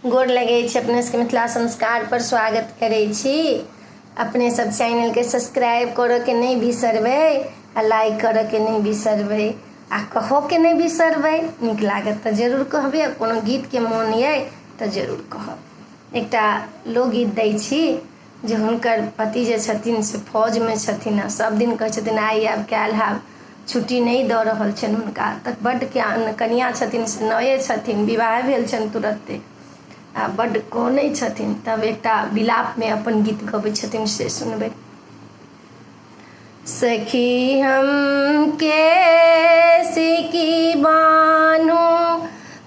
गोर लगे अपने सबके मिथिला संस्कार पर स्वागत करे छी। अपने सब चैनल के सब्सक्राइब करो के नहीं बिसरबे, आ लाइक करो के नहीं बिसरबे, आ कहो के नहीं बिसरबे। निक लागत तो जरूर कहबे, कोनो गीत के मोन ये तो जरूर कहब। एकटा लोकगीत दै छी जे हुनकर पति जे छथिन से फौज में छथिन, सब दिन कहै छथिन आई आब काल्हि आब, छुट्टी नहीं दऽ रहल छनि हुनका। तक बड्ड कनिया छथिन से नये छथिन, विवाह भेल छनि तुरत्ते, आ बड्ड कोनै छथिन। तब एकटा विलाप में अपन गीत गबै छथिन, से सुनबै। सखी हम कैसे की बानू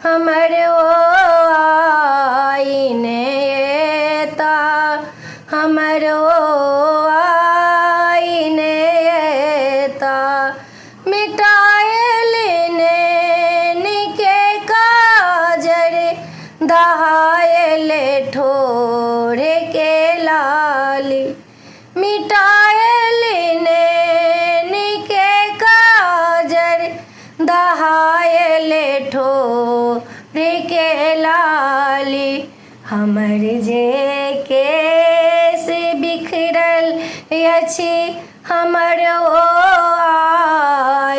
हमर आईने ता, हमर आईने ता, मिटाए निके काजर, दहाए ठोरे के लाली, मिटाए निके काजर, दहाए ठोरे के लाली। हमर जे केस बिखरल अछि, हमर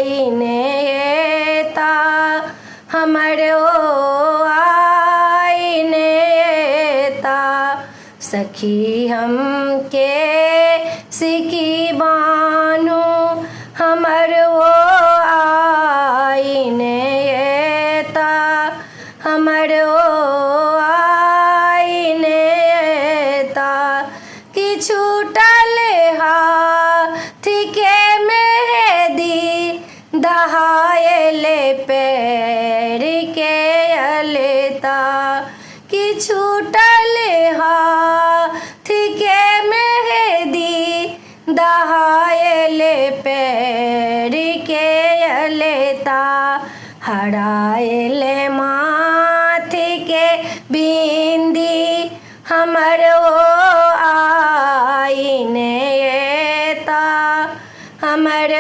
आईने ता, हमर आईने ता। सखी हम कैसे की बानू हमर आईने ता, हमर आईने ता। कि छूटल हाथ के मेहदी, दहाएले पैर के अलता। कि छूटल हाथ के मेहदी, दहाएले पैर के अलता। हराएले माथ के बिंदी, हमर आईने ता, हमर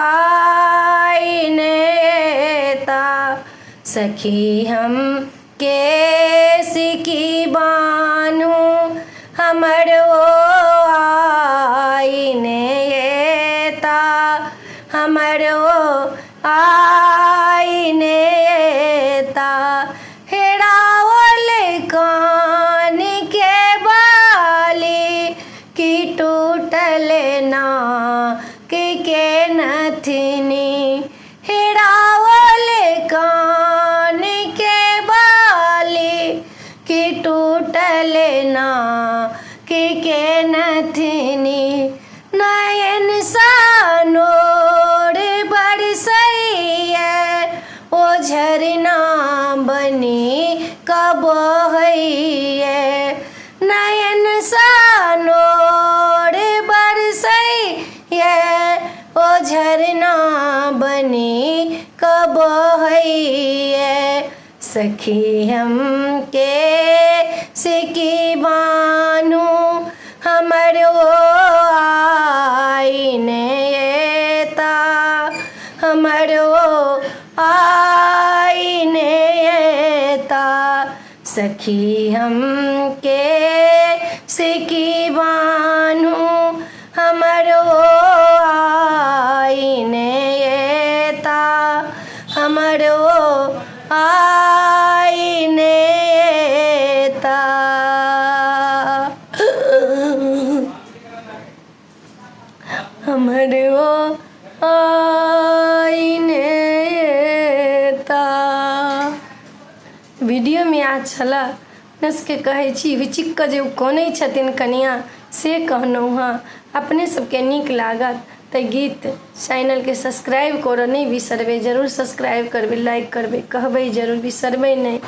आईने ता। सखी हम कैसे की बानू हमर आईने ता, हमर आईने ता। हेरावल कान के बाली, कि टूटल नाक के नथनी, हेरावल कान के बाली, कि टूटल नाक के नथनी। नयन सानोर बरसैया, ओ झरना बनी कब बहैया। नयन सानोर बरसैया, ओ झरना बनी कब बहैया। सखी हम कैसे की बानू हमर आईने ता, हमर आईने ता। सखी हम कैसे की बानू हमर आईने ता, हमर आईने ता। हमर आईने ता। वीडियो में आज छला नसके कहै छी विचिक जे कोनै छथिन कनिया, से कहलहुँ हाँ। अपने सबके नीक लागत तो गीत चैनल के सब्सक्राइब करो नहीं बिसरबे, जरूर सब्सक्राइब करबे, लाइक करबे, कहबे जरूर, बिसरबे नहीं।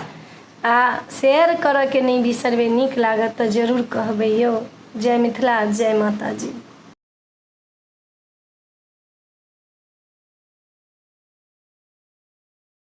आ शेयर करो के नहीं बिसरबे, नीक लागत तो जरूर कहबे। यो जय मिथिला, जय माता जी।